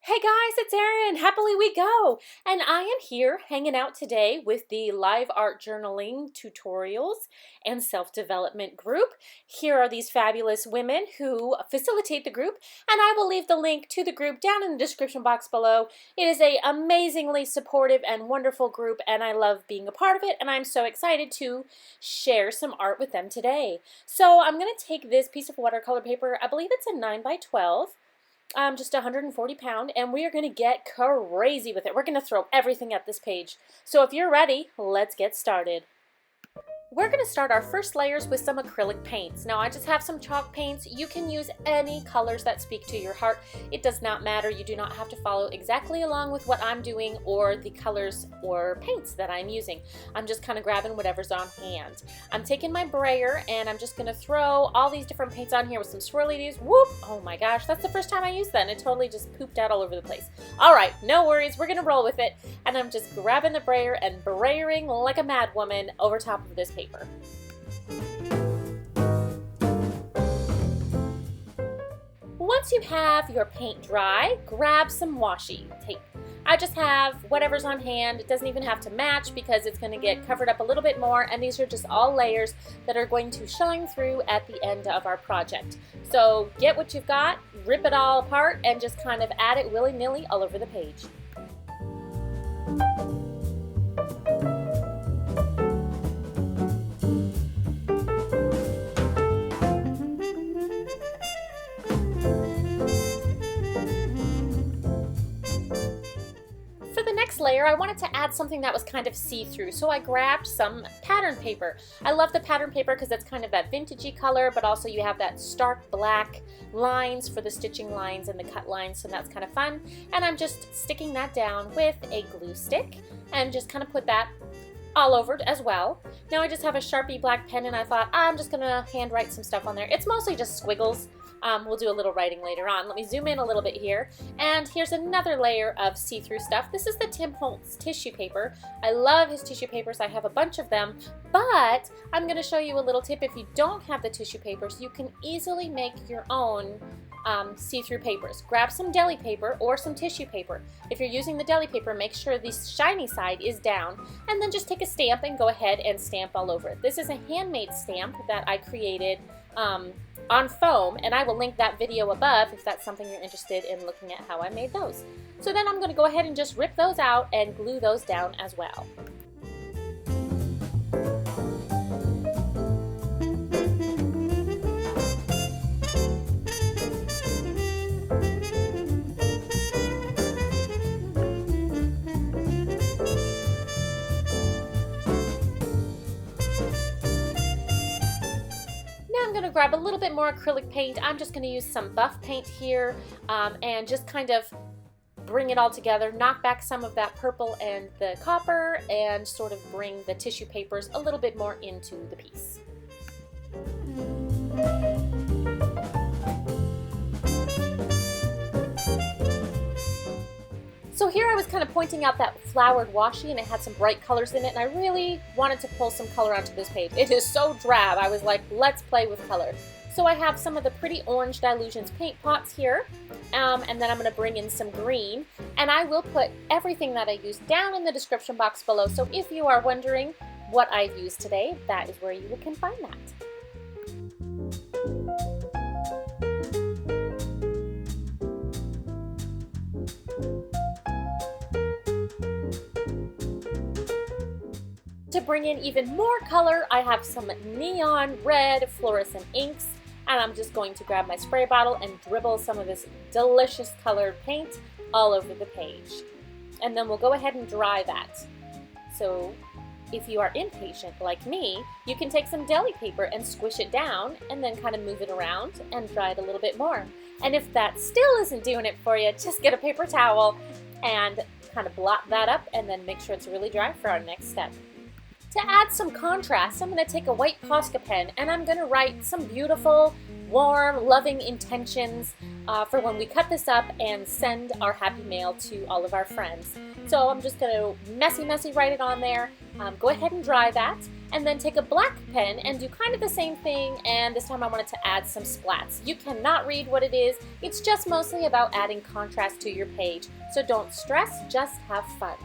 Hey guys, it's Erin, HappilyWeGo, and I am here hanging out today with the live art journaling tutorials and self-development group. Here are these fabulous women who facilitate the group, and I will leave the link to the group down in the description box below. It is an amazingly supportive and wonderful group, and I love being a part of it, and I'm so excited to share some art with them today. So I'm going to take this piece of watercolor paper, I believe it's a 9 by 12. Just 140 pound, and we are going to get crazy with it. We're going to throw everything at this page. So if you're ready, let's get started. We're going to start our first layers with some acrylic paints. Now I just have some chalk paints. You can use any colors that speak to your heart. It does not matter. You do not have to follow exactly along with what I'm doing or the colors or paints that I'm using. I'm just kind of grabbing whatever's on hand. I'm taking my brayer and I'm just going to throw all these different paints on here with some swirlies. Whoop! Oh my gosh, that's the first time I used that and it totally just pooped out all over the place. Alright, no worries, we're going to roll with it. And I'm just grabbing the brayer and brayering like a mad woman over top of this paper. Once you have your paint dry, grab some washi tape. I just have whatever's on hand. It doesn't even have to match because it's going to get covered up a little bit more, and these are just all layers that are going to shine through at the end of our project. So get what you've got, rip it all apart, and just kind of add it willy-nilly all over the page. Layer, I wanted to add something that was kind of see-through, so I grabbed some pattern paper. I love the pattern paper because it's kind of that vintagey color, but also you have that stark black lines for the stitching lines and the cut lines, so that's kind of fun. And I'm just sticking that down with a glue stick and just kind of put that all over as well. Now I just have a Sharpie black pen and I thought I'm just gonna hand write some stuff on there. It's mostly just squiggles. We'll do a little writing later on. Let me zoom in a little bit here. And here's another layer of see-through stuff. This is the Tim Holtz tissue paper. I love his tissue papers. I have a bunch of them, but I'm going to show you a little tip. If you don't have the tissue papers, you can easily make your own see-through papers. Grab some deli paper or some tissue paper. If you're using the deli paper, make sure the shiny side is down, and then just take a stamp and go ahead and stamp all over it. This is a handmade stamp that I created on foam, and I will link that video above if that's something you're interested in looking at how I made those. So then I'm going to go ahead and just rip those out and glue those down as well. Grab a little bit more acrylic paint. I'm just going to use some buff paint here and just kind of bring it all together, knock back some of that purple and the copper, and sort of bring the tissue papers a little bit more into the piece. So here I was kind of pointing out that flowered washi, and it had some bright colors in it, and I really wanted to pull some color onto this page. It is so drab. I was like, let's play with color. So I have some of the pretty orange Dylusions paint pots here, and then I'm going to bring in some green, and I will put everything that I used down in the description box below. So if you are wondering what I've used today, that is where you can find that. To bring in even more color, I have some neon red fluorescent inks, and I'm just going to grab my spray bottle and dribble some of this delicious colored paint all over the page. And then we'll go ahead and dry that. So if you are impatient like me, you can take some deli paper and squish it down and then kind of move it around and dry it a little bit more. And if that still isn't doing it for you, just get a paper towel and kind of blot that up and then make sure it's really dry for our next step. To add some contrast, I'm going to take a white Posca pen and I'm going to write some beautiful, warm, loving intentions for when we cut this up and send our happy mail to all of our friends. So I'm just going to messy write it on there. Go ahead and dry that. and then take a black pen and do kind of the same thing, and this time I wanted to add some splats. You cannot read what it is. It's just mostly about adding contrast to your page. So don't stress, just have fun.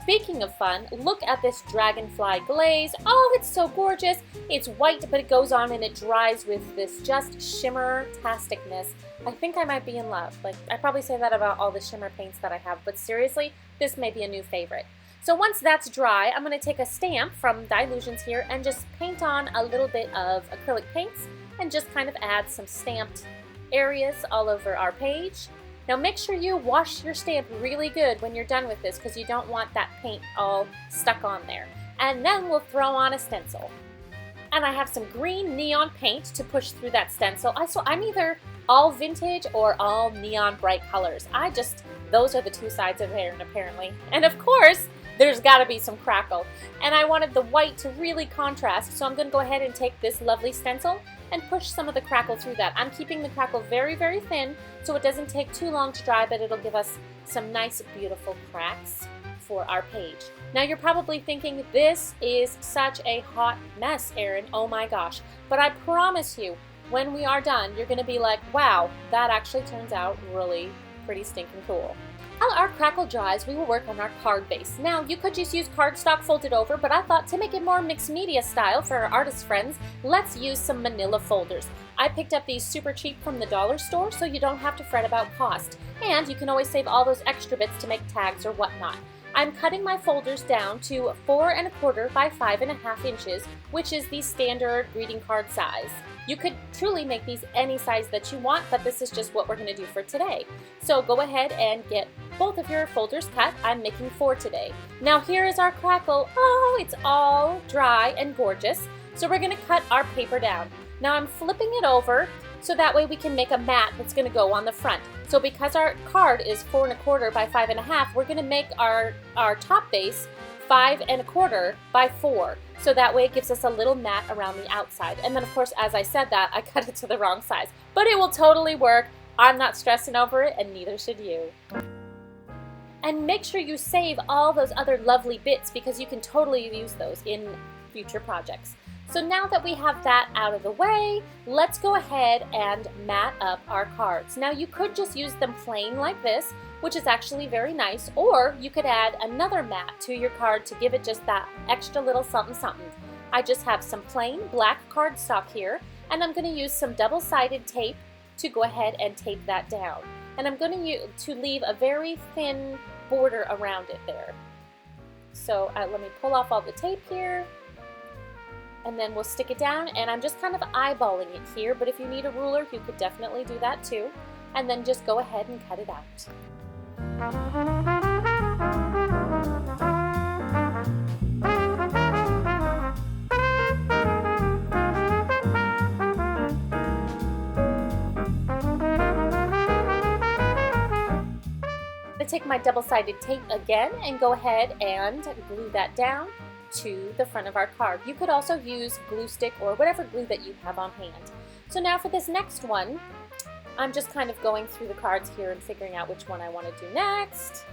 Speaking of fun, look at this Dragonfly glaze. Oh, it's so gorgeous. It's white, but it goes on and it dries with this just shimmer-tasticness. I think I might be in love. Like, I probably say that about all the shimmer paints that I have, but seriously, this may be a new favorite. So once that's dry, I'm going to take a stamp from Dylusions here and just paint on a little bit of acrylic paints and just kind of add some stamped areas all over our page. Now make sure you wash your stamp really good when you're done with this because you don't want that paint all stuck on there. And then we'll throw on a stencil. And I have some green neon paint to push through that stencil. So I'm either all vintage or all neon bright colors. Those are the two sides of it apparently. And of course, there's got to be some crackle. And I wanted the white to really contrast, so I'm going to go ahead and take this lovely stencil and push some of the crackle through that. I'm keeping the crackle very, very thin so it doesn't take too long to dry, but it'll give us some nice, beautiful cracks for our page. Now you're probably thinking, this is such a hot mess, Erin. Oh my gosh. But I promise you, when we are done, you're going to be like, wow, that actually turns out really pretty stinking cool. While our crackle dries, we will work on our card base. Now, you could just use cardstock folded over, but I thought to make it more mixed media style for our artist friends, let's use some Manilla folders. I picked up these super cheap from the dollar store, so you don't have to fret about cost. And you can always save all those extra bits to make tags or whatnot. I'm cutting my folders down to 4 1/4 by 5 1/2 inches, which is the standard greeting card size. You could truly make these any size that you want, but this is just what we're going to do for today. So go ahead and get both of your folders cut. I'm making 4 today. Now here is our crackle. Oh, it's all dry and gorgeous. So we're going to cut our paper down. Now I'm flipping it over so that way we can make a mat that's going to go on the front. So because our card is 4 1/4 by 5 1/2, we're going to make our top base 5 1/4 by 4. So that way it gives us a little mat around the outside. And then of course, as I said that, I cut it to the wrong size. But it will totally work. I'm not stressing over it, and neither should you. And make sure you save all those other lovely bits because you can totally use those in future projects. So now that we have that out of the way, let's go ahead and mat up our cards. Now you could just use them plain like this, which is actually very nice, or you could add another mat to your card to give it just that extra little something something. I just have some plain black cardstock here, and I'm going to use some double-sided tape to go ahead and tape that down. And I'm going to leave a very thin border around it there. So let me pull off all the tape here, and then we'll stick it down, and I'm just kind of eyeballing it here, but if you need a ruler, you could definitely do that too. And then just go ahead and cut it out. I take my double-sided tape again and go ahead and glue that down to the front of our card. You could also use glue stick or whatever glue that you have on hand. So now for this next one, I'm just kind of going through the cards here and figuring out which one I want to do next.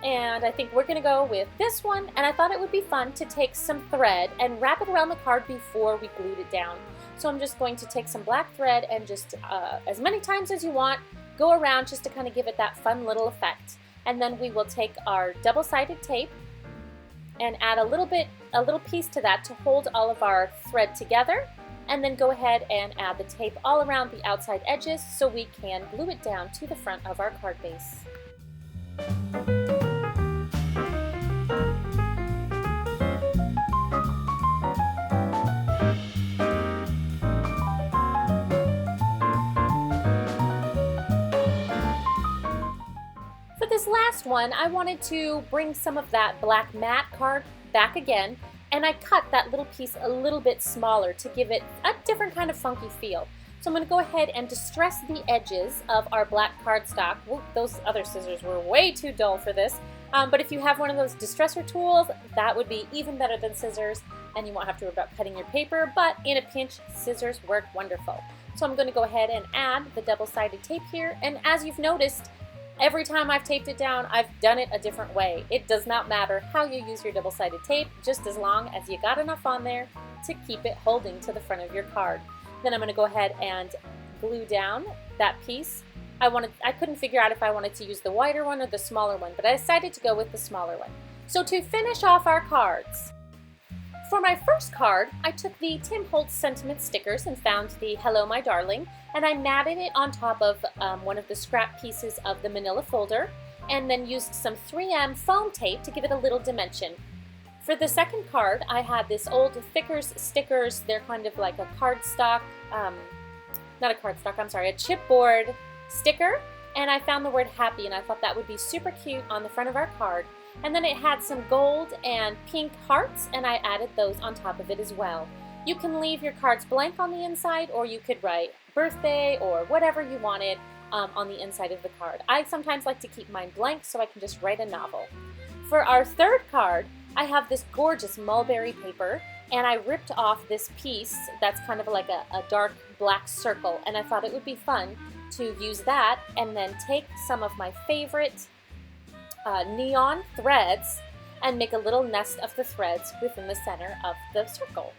And I think we're going to go with this one, and I thought it would be fun to take some thread and wrap it around the card before we glued it down. So I'm just going to take some black thread and just as many times as you want, go around just to kind of give it that fun little effect. And then we will take our double-sided tape and add a little piece to that to hold all of our thread together, and then go ahead and add the tape all around the outside edges so we can glue it down to the front of our card base. For this last one, I wanted to bring some of that black matte card back again, and I cut that little piece a little bit smaller to give it a different kind of funky feel. So I'm going to go ahead and distress the edges of our black cardstock. Whoop, those other scissors were way too dull for this, but if you have one of those distressor tools, that would be even better than scissors, and you won't have to worry about cutting your paper, but in a pinch, scissors work wonderful. So I'm going to go ahead and add the double-sided tape here, and as you've noticed, Every time I've taped it down, I've done it a different way. It does not matter how you use your double-sided tape, just as long as you got enough on there to keep it holding to the front of your card. Then I'm going to go ahead and glue down that piece. I couldn't figure out if I wanted to use the wider one or the smaller one, but I decided to go with the smaller one. So to finish off our cards, for my first card, I took the Tim Holtz sentiment stickers and found the Hello My Darling, and I matted it on top of one of the scrap pieces of the Manilla folder, and then used some 3M foam tape to give it a little dimension. For the second card, I had this old Thickers stickers. They're kind of like a cardstock, not a cardstock, I'm sorry, a chipboard sticker, and I found the word happy, and I thought that would be super cute on the front of our card. And then it had some gold and pink hearts, and I added those on top of it as well. You can leave your cards blank on the inside, or you could write birthday or whatever you wanted on the inside of the card. I sometimes like to keep mine blank so I can just write a novel. For our third card, I have this gorgeous mulberry paper, and I ripped off this piece that's kind of like a dark black circle, and I thought it would be fun to use that and then take some of my favorite neon threads and make a little nest of the threads within the center of the circle.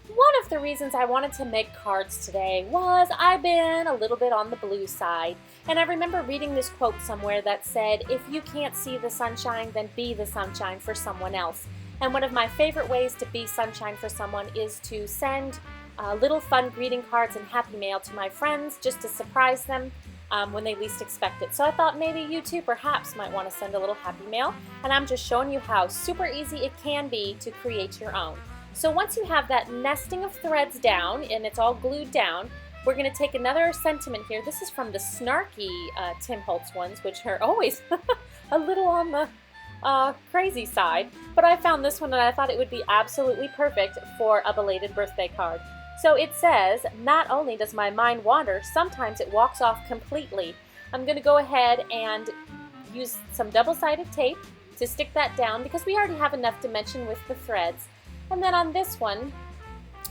One of the reasons I wanted to make cards today was I've been a little bit on the blue side, and I remember reading this quote somewhere that said, if you can't see the sunshine, then be the sunshine for someone else. And one of my favorite ways to be sunshine for someone is to send little fun greeting cards and happy mail to my friends just to surprise them when they least expect it. So I thought maybe you too perhaps might want to send a little happy mail, and I'm just showing you how super easy it can be to create your own. So once you have that nesting of threads down and it's all glued down, we're going to take another sentiment here. This is from the snarky Tim Holtz ones, which are always a little on the crazy side, but I found this one and I thought it would be absolutely perfect for a belated birthday card. So it says, not only does my mind wander, sometimes it walks off completely. I'm going to go ahead and use some double-sided tape to stick that down because we already have enough dimension with the threads. And then on this one,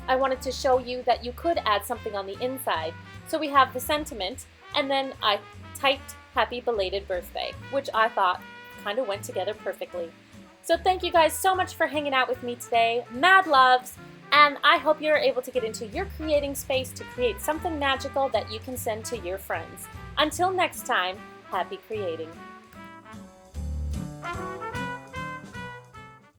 I wanted to show you that you could add something on the inside. So we have the sentiment, and then I typed happy belated birthday, which I thought kind of went together perfectly. So thank you guys so much for hanging out with me today. Mad loves! And I hope you're able to get into your creating space to create something magical that you can send to your friends. Until next time, happy creating.